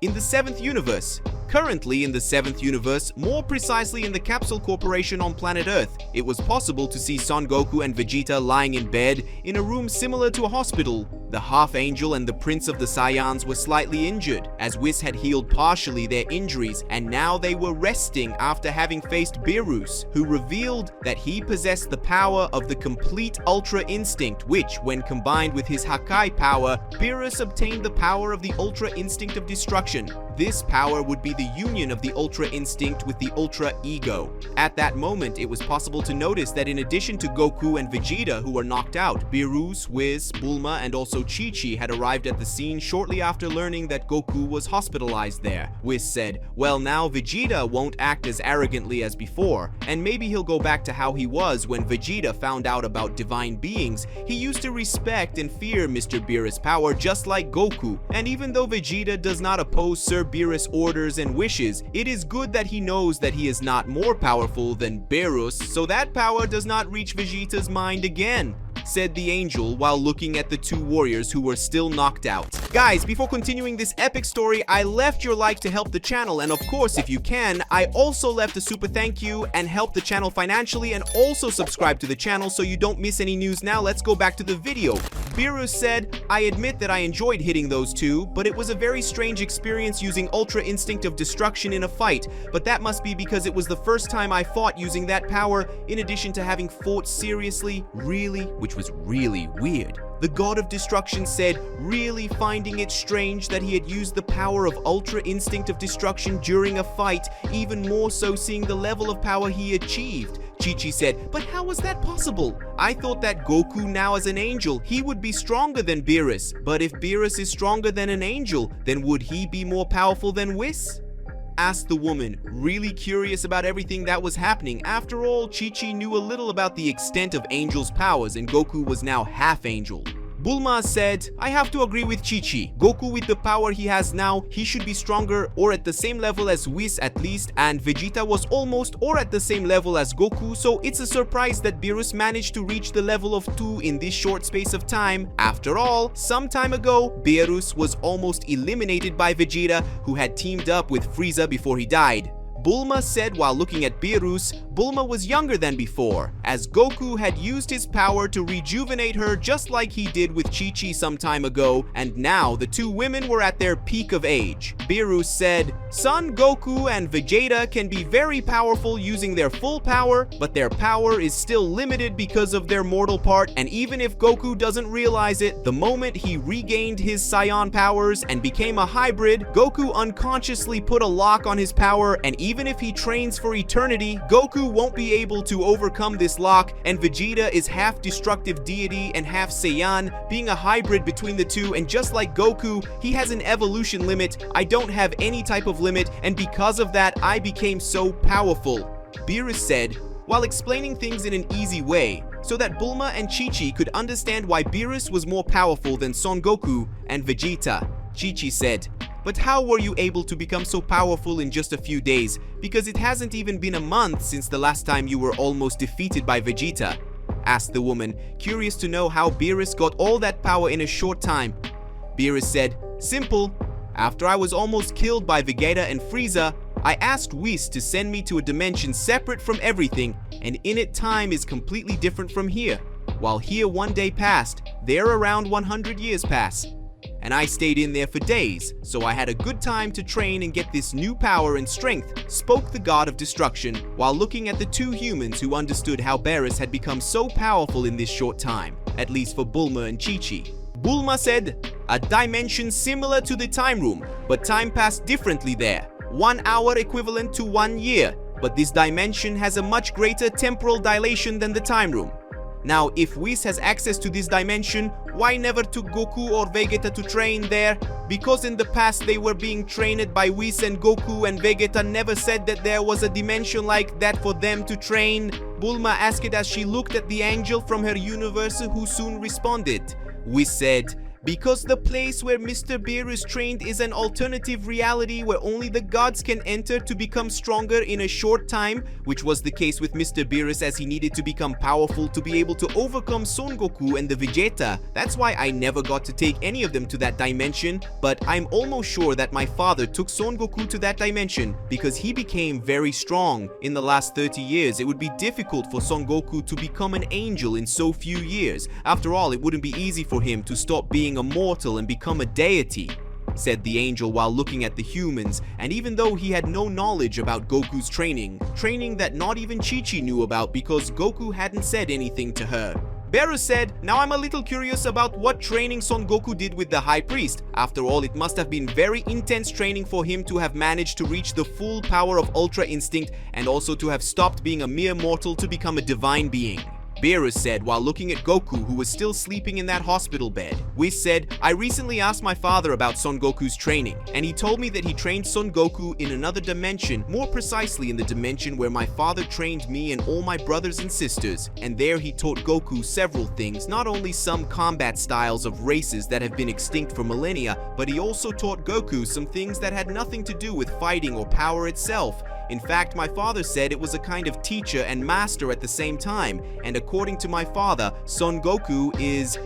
in the 7th universe. Currently in the 7th universe, more precisely in the Capsule Corporation on planet Earth, it was possible to see Son Goku and Vegeta lying in bed in a room similar to a hospital. The Half-Angel and the Prince of the Saiyans were slightly injured, as Whis had healed partially their injuries, and now they were resting after having faced Beerus, who revealed that he possessed the power of the complete Ultra Instinct, which, when combined with his Hakai power, Beerus obtained the power of the Ultra Instinct of Destruction. This power would be the union of the Ultra Instinct with the Ultra Ego. At that moment, it was possible to notice that in addition to Goku and Vegeta, who were knocked out, Beerus, Whis, Bulma, and also Chi-Chi had arrived at the scene shortly after learning that Goku was hospitalized there. Whis said, well, now Vegeta won't act as arrogantly as before, and maybe he'll go back to how he was when Vegeta found out about divine beings. He used to respect and fear Mr. Beerus' power just like Goku, and even though Vegeta does not oppose Sir Beerus' orders and wishes, it is good that he knows that he is not more powerful than Beerus, so that power does not reach Vegeta's mind again, said the angel while looking at the two warriors who were still knocked out. Guys, before continuing this epic story, I left your like to help the channel, and of course, if you can, I also left a super thank you and help the channel financially, and also subscribe to the channel so you don't miss any news. Now let's go back to the video. Beerus said, I admit that I enjoyed hitting those two, but it was a very strange experience using Ultra Instinct of Destruction in a fight, but that must be because it was the first time I fought using that power, in addition to having fought seriously, really, which was really weird. The God of Destruction said, really finding it strange that he had used the power of Ultra Instinct of Destruction during a fight, even more so seeing the level of power he achieved. Chi-Chi said, but how was that possible? I thought that Goku now as an angel, he would be stronger than Beerus, but if Beerus is stronger than an angel, then would he be more powerful than Whis? Asked the woman, really curious about everything that was happening. After all, Chi-Chi knew a little about the extent of Angel's powers, and Goku was now half-angel. Bulma said, I have to agree with Chi-Chi. Goku, with the power he has now, he should be stronger or at the same level as Whis at least, and Vegeta was almost or at the same level as Goku, so it's a surprise that Beerus managed to reach the level of 2 in this short space of time. After all, some time ago, Beerus was almost eliminated by Vegeta, who had teamed up with Frieza before he died. Bulma said while looking at Beerus, Bulma was younger than before, as Goku had used his power to rejuvenate her just like he did with Chi-Chi some time ago, and now the two women were at their peak of age. Beerus said, Son Goku and Vegeta can be very powerful using their full power, but their power is still limited because of their mortal part, and even if Goku doesn't realize it, the moment he regained his Saiyan powers and became a hybrid, Goku unconsciously put a lock on his power, and even if he trains for eternity, Goku won't be able to overcome this lock, and Vegeta is half destructive deity and half Saiyan, being a hybrid between the two, and just like Goku, he has an evolution limit. I don't have any type of limit, and because of that, I became so powerful, Beerus said, while explaining things in an easy way, so that Bulma and Chi-Chi could understand why Beerus was more powerful than Son Goku and Vegeta. Chi-Chi said, but how were you able to become so powerful in just a few days? Because it hasn't even been a month since the last time you were almost defeated by Vegeta, asked the woman, curious to know how Beerus got all that power in a short time. Beerus said, simple. After I was almost killed by Vegeta and Frieza, I asked Whis to send me to a dimension separate from everything, and in it time is completely different from here. While here 1 day passed, there around 100 years pass. And I stayed in there for days, so I had a good time to train and get this new power and strength, spoke the God of Destruction, while looking at the two humans who understood how Beerus had become so powerful in this short time, at least for Bulma and Chi-Chi. Bulma said, a dimension similar to the time room, but time passed differently there. 1 hour equivalent to 1 year, but this dimension has a much greater temporal dilation than the time room. Now, if Whis has access to this dimension, why never took Goku or Vegeta to train there? Because in the past they were being trained by Whis, and Goku and Vegeta never said that there was a dimension like that for them to train. Bulma asked it as she looked at the angel from her universe, who soon responded. Whis said, Because the place where Mr. Beerus trained is an alternative reality where only the gods can enter to become stronger in a short time, which was the case with Mr. Beerus as he needed to become powerful to be able to overcome Son Goku and the Vegeta. That's why I never got to take any of them to that dimension, but I'm almost sure that my father took Son Goku to that dimension because he became very strong. In the last 30 years, it would be difficult for Son Goku to become an angel in so few years. After all, it wouldn't be easy for him to stop being a mortal and become a deity, said the angel while looking at the humans. And even though he had no knowledge about Goku's training that not even Chi-Chi knew about because Goku hadn't said anything to her. Beerus said, "Now I'm a little curious about what training Son Goku did with the High Priest. After all, it must have been very intense training for him to have managed to reach the full power of Ultra Instinct and also to have stopped being a mere mortal to become a divine being." Beerus said while looking at Goku, who was still sleeping in that hospital bed. Whis said, "I recently asked my father about Son Goku's training, and he told me that he trained Son Goku in another dimension, more precisely in the dimension where my father trained me and all my brothers and sisters. And there he taught Goku several things, not only some combat styles of races that have been extinct for millennia, but he also taught Goku some things that had nothing to do with fighting or power itself. In fact, my father said it was a kind of teacher and master at the same time, and according to my father, Son Goku is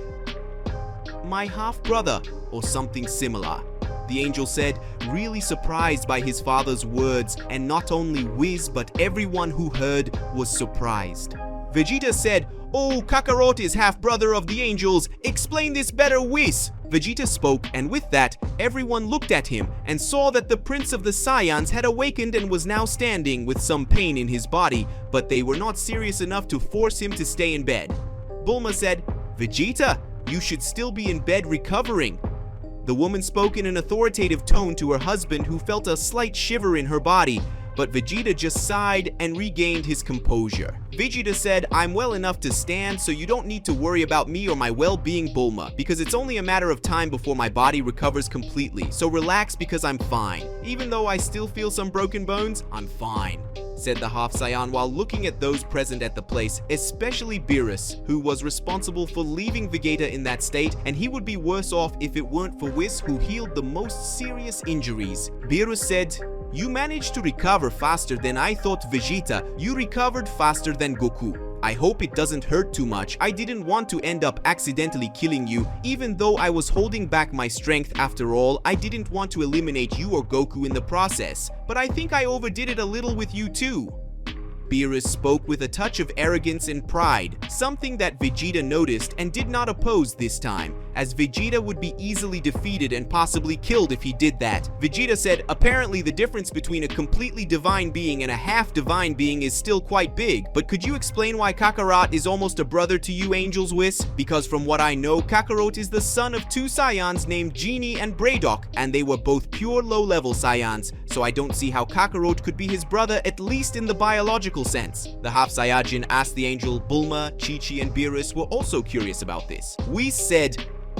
my half-brother or something similar." The angel said, really surprised by his father's words, and not only Whis but everyone who heard was surprised. Vegeta said, "Oh, Kakarot is half-brother of the angels. Explain this better, Whis." Vegeta spoke, and with that, everyone looked at him and saw that the Prince of the Saiyans had awakened and was now standing with some pain in his body, but they were not serious enough to force him to stay in bed. Bulma said, "Vegeta, you should still be in bed recovering." The woman spoke in an authoritative tone to her husband, who felt a slight shiver in her body, but Vegeta just sighed and regained his composure. Vegeta said, "I'm well enough to stand, so you don't need to worry about me or my well-being, Bulma, because it's only a matter of time before my body recovers completely, so relax because I'm fine. Even though I still feel some broken bones, I'm fine," said the half Saiyan while looking at those present at the place, especially Beerus, who was responsible for leaving Vegeta in that state, and he would be worse off if it weren't for Whis, who healed the most serious injuries. Beerus said, "You managed to recover faster than I thought, Vegeta. You recovered faster than Goku. I hope it doesn't hurt too much. I didn't want to end up accidentally killing you, even though I was holding back my strength. After all, I didn't want to eliminate you or Goku in the process. But I think I overdid it a little with you too." Beerus spoke with a touch of arrogance and pride, something that Vegeta noticed and did not oppose this time, as Vegeta would be easily defeated and possibly killed if he did that. Vegeta said, "Apparently the difference between a completely divine being and a half-divine being is still quite big, but could you explain why Kakarot is almost a brother to you angels, Whis? Because from what I know, Kakarot is the son of two Saiyans named Genie and Braddock, and they were both pure low-level Saiyans, so I don't see how Kakarot could be his brother, at least in the biological sense." The half Saiyajin asked the angel. Bulma, Chi-Chi, and Beerus were also curious about this. Whis said,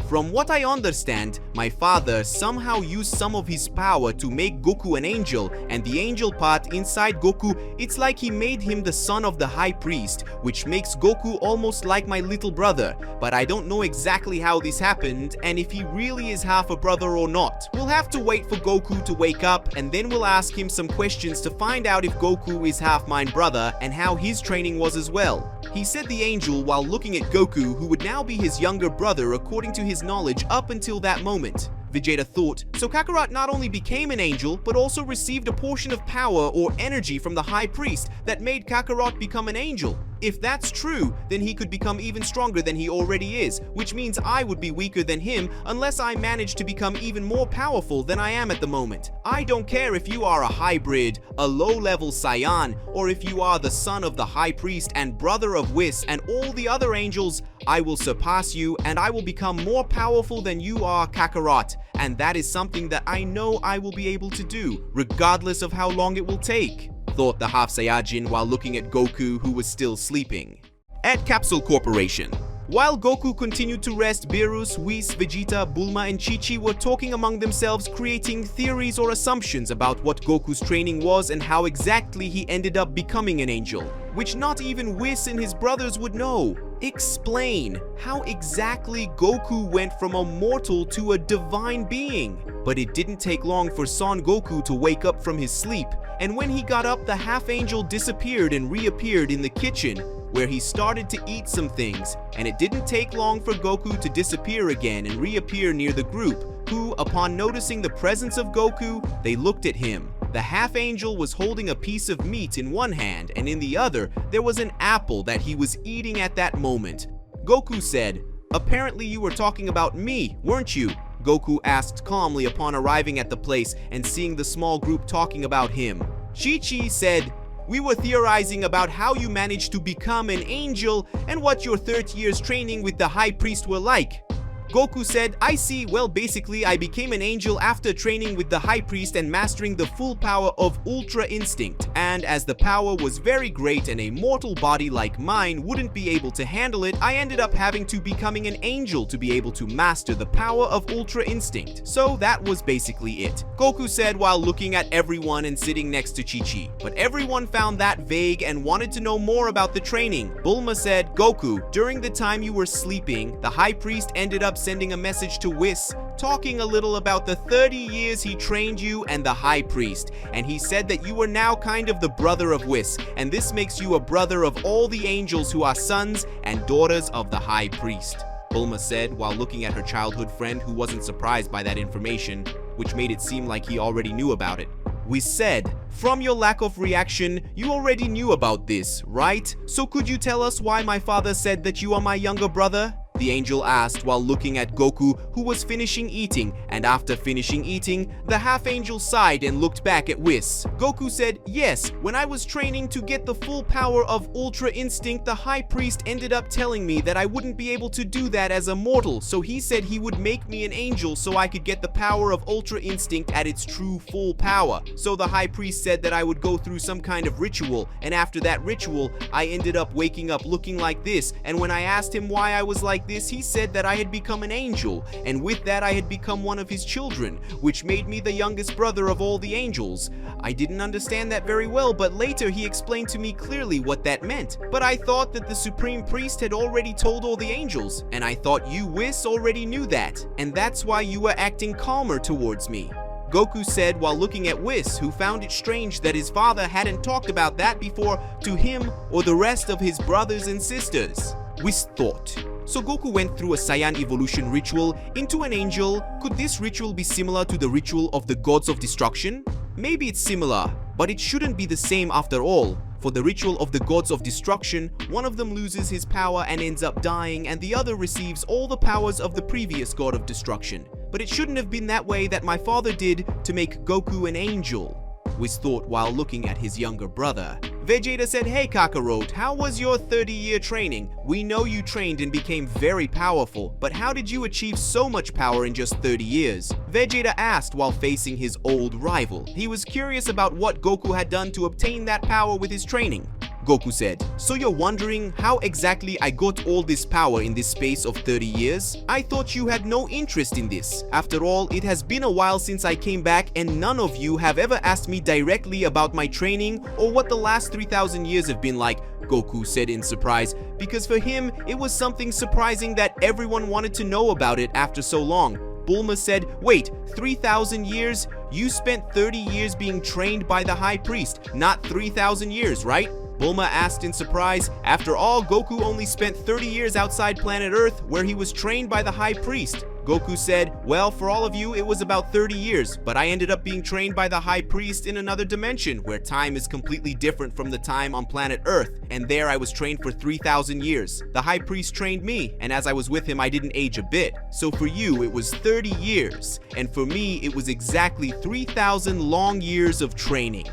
"From what I understand, my father somehow used some of his power to make Goku an angel, and the angel part inside Goku, it's like he made him the son of the High Priest, which makes Goku almost like my little brother. But I don't know exactly how this happened, and if he really is half a brother or not. We'll have to wait for Goku to wake up, and then we'll ask him some questions to find out if Goku is half my brother and how his training was as well," he said the angel while looking at Goku, who would now be his younger brother according to his knowledge up until that moment. Vegeta thought, so Kakarot not only became an angel, but also received a portion of power or energy from the High Priest that made Kakarot become an angel. If that's true, then he could become even stronger than he already is, which means I would be weaker than him unless I manage to become even more powerful than I am at the moment. I don't care if you are a hybrid, a low-level Saiyan, or if you are the son of the High Priest and brother of Whis and all the other angels, I will surpass you and I will become more powerful than you are, Kakarot. And that is something that I know I will be able to do, regardless of how long it will take," thought the half Saiyajin while looking at Goku, who was still sleeping. At Capsule Corporation. While Goku continued to rest, Beerus, Whis, Vegeta, Bulma, and Chi-Chi were talking among themselves, creating theories or assumptions about what Goku's training was and how exactly he ended up becoming an angel, which not even Whis and his brothers would know. Explain how exactly Goku went from a mortal to a divine being. But it didn't take long for Son Goku to wake up from his sleep, and when he got up, the half-angel disappeared and reappeared in the kitchen, where he started to eat some things, and it didn't take long for Goku to disappear again and reappear near the group, who, upon noticing the presence of Goku, they looked at him. The half-angel was holding a piece of meat in one hand, and in the other, there was an apple that he was eating at that moment. Goku said, "Apparently you were talking about me, weren't you?" Goku asked calmly upon arriving at the place and seeing the small group talking about him. Chi-Chi said, "We were theorizing about how you managed to become an angel and what your 30 years training with the high priest were like." Goku said, "I see, well basically I became an angel after training with the high priest and mastering the full power of Ultra Instinct, and as the power was very great and a mortal body like mine wouldn't be able to handle it, I ended up having to becoming an angel to be able to master the power of Ultra Instinct. So that was basically it," Goku said while looking at everyone and sitting next to Chi-Chi. But everyone found that vague and wanted to know more about the training. Bulma said, "Goku, during the time you were sleeping, the high priest ended up sending a message to Whis, talking a little about the 30 years he trained you and the high priest, and he said that you are now kind of the brother of Whis, and this makes you a brother of all the angels who are sons and daughters of the high priest," Bulma said while looking at her childhood friend, who wasn't surprised by that information, which made it seem like he already knew about it. Whis said, "From your lack of reaction, you already knew about this, right? So could you tell us why my father said that you are my younger brother?" the angel asked while looking at Goku, who was finishing eating, and after finishing eating, the half-angel sighed and looked back at Whis. Goku said, "Yes, when I was training to get the full power of Ultra Instinct, the high priest ended up telling me that I wouldn't be able to do that as a mortal, so he said he would make me an angel so I could get the power of Ultra Instinct at its true full power. So the high priest said that I would go through some kind of ritual, and after that ritual, I ended up waking up looking like this, and when I asked him why I was like this, he said that I had become an angel, and with that I had become one of his children, which made me the youngest brother of all the angels. I didn't understand that very well, but later he explained to me clearly what that meant. But I thought that the supreme priest had already told all the angels, and I thought you, Whis, already knew that, and that's why you were acting calmer towards me," Goku said while looking at Whis, who found it strange that his father hadn't talked about that before to him or the rest of his brothers and sisters. Whis thought, "So Goku went through a Saiyan evolution ritual into an angel. Could this ritual be similar to the ritual of the gods of destruction? Maybe it's similar, but it shouldn't be the same after all. For the ritual of the gods of destruction, one of them loses his power and ends up dying, and the other receives all the powers of the previous god of destruction. But it shouldn't have been that way that my father did to make Goku an angel," Whis thought while looking at his younger brother. Vegeta said, "Hey Kakarot, how was your 30-year training? We know you trained and became very powerful, but how did you achieve so much power in just 30 years? Vegeta asked while facing his old rival. He was curious about what Goku had done to obtain that power with his training. Goku said, "So you're wondering how exactly I got all this power in this space of 30 years? I thought you had no interest in this. After all, it has been a while since I came back and none of you have ever asked me directly about my training or what the last 3,000 years have been like," Goku said in surprise, because for him, it was something surprising that everyone wanted to know about it after so long. Bulma said, "Wait, 3,000 years? You spent 30 years being trained by the high priest, not 3,000 years, right?" Bulma asked in surprise. After all, Goku only spent 30 years outside planet Earth where he was trained by the high priest. Goku said, "Well, for all of you, it was about 30 years, but I ended up being trained by the high priest in another dimension where time is completely different from the time on planet Earth, and there I was trained for 3,000 years. The high priest trained me, and as I was with him, I didn't age a bit. So for you, it was 30 years, and for me, it was exactly 3,000 long years of training."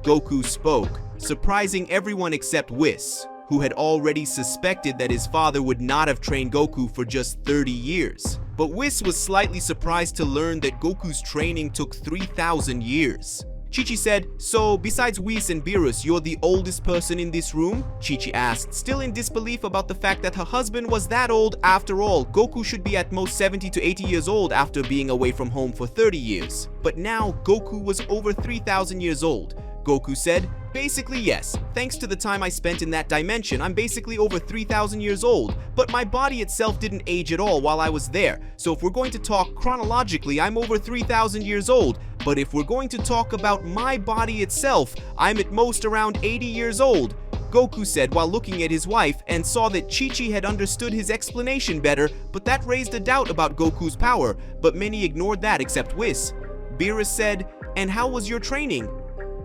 Goku spoke, surprising everyone except Whis, who had already suspected that his father would not have trained Goku for just 30 years. But Whis was slightly surprised to learn that Goku's training took 3,000 years. Chi-Chi said, "So besides Whis and Beerus, you're the oldest person in this room?" Chi-Chi asked, still in disbelief about the fact that her husband was that old. After all, Goku should be at most 70 to 80 years old after being away from home for 30 years. But now, Goku was over 3,000 years old. Goku said, Basically, yes. Thanks to the time I spent in that dimension, I'm basically over 3,000 years old, but my body itself didn't age at all while I was there. So if we're going to talk chronologically, I'm over 3,000 years old. But if we're going to talk about my body itself, I'm at most around 80 years old, Goku said while looking at his wife, and saw that Chi-Chi had understood his explanation better, but that raised a doubt about Goku's power, but many ignored that except Whis. Beerus said, "And how was your training?"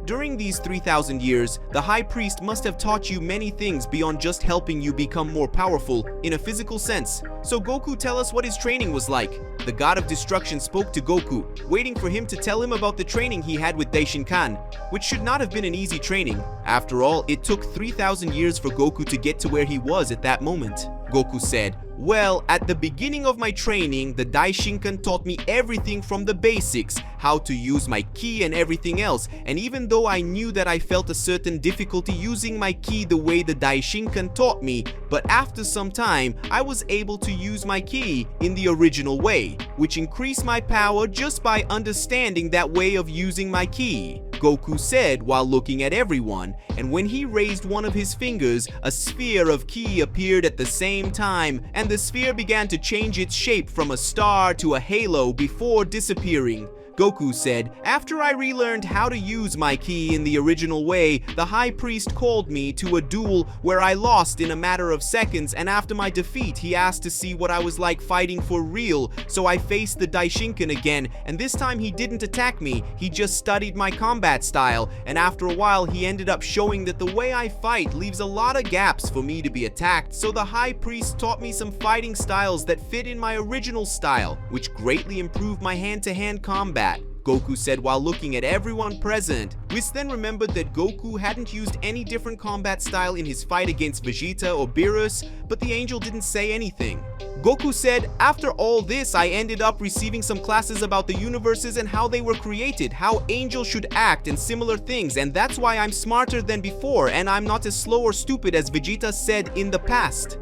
During these 3,000 years, the High Priest must have taught you many things beyond just helping you become more powerful in a physical sense. So Goku, tell us what his training was like. The God of Destruction spoke to Goku, waiting for him to tell him about the training he had with Daishinkan, which should not have been an easy training. After all, it took 3,000 years for Goku to get to where he was at that moment. Goku said, "Well, at the beginning of my training, the Daishinkan taught me everything from the basics, how to use my ki and everything else, and even though I knew that I felt a certain difficulty using my ki the way the Daishinkan taught me, but after some time, I was able to use my ki in the original way, which increased my power just by understanding that way of using my ki," Goku said while looking at everyone, and when he raised one of his fingers, a sphere of ki appeared at the same time, and the sphere began to change its shape from a star to a halo before disappearing. Goku said, "After I relearned how to use my ki in the original way, the High Priest called me to a duel where I lost in a matter of seconds, and after my defeat, he asked to see what I was like fighting for real, so I faced the Daishinkan again, and this time he didn't attack me, he just studied my combat style, and after a while he ended up showing that the way I fight leaves a lot of gaps for me to be attacked, so the High Priest taught me some fighting styles that fit in my original style, which greatly improved my hand-to-hand combat," Goku said while looking at everyone present. Whis then remembered that Goku hadn't used any different combat style in his fight against Vegeta or Beerus, but the angel didn't say anything. Goku said, "After all this, I ended up receiving some classes about the universes and how they were created, how angels should act and similar things, and that's why I'm smarter than before and I'm not as slow or stupid as Vegeta said in the past,"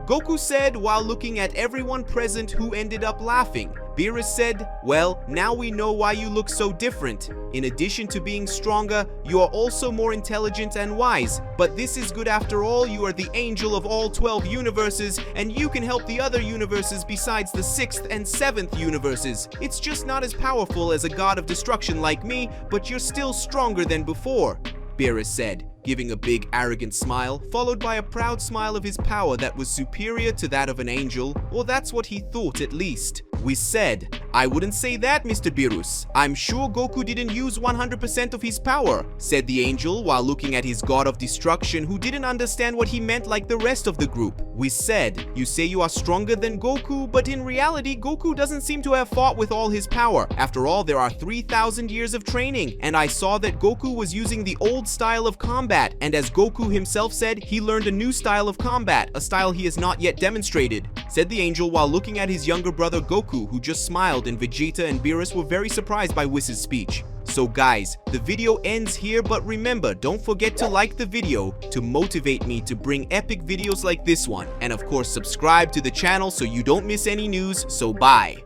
Goku said while looking at everyone present, who ended up laughing. Beerus said, "Well, now we know why you look so different. In addition to being stronger, you are also more intelligent and wise. But this is good after all, you are the angel of all 12 universes, and you can help the other universes besides the 6th and 7th universes. It's just not as powerful as a god of destruction like me, but you're still stronger than before," Beerus said, giving a big arrogant smile, followed by a proud smile of his power that was superior to that of an angel, or that's what he thought at least. We said, "I wouldn't say that, Mr. Beerus. I'm sure Goku didn't use 100% of his power," said the angel while looking at his god of destruction, who didn't understand what he meant like the rest of the group. We said, "You say you are stronger than Goku, but in reality, Goku doesn't seem to have fought with all his power. After all, there are 3,000 years of training, and I saw that Goku was using the old style of combat, and as Goku himself said, he learned a new style of combat, a style he has not yet demonstrated," said the angel while looking at his younger brother Goku, who just smiled, and Vegeta and Beerus were very surprised by Whis' speech. So guys, the video ends here, but remember, don't forget to like the video to motivate me to bring epic videos like this one, and of course subscribe to the channel so you don't miss any news. So bye.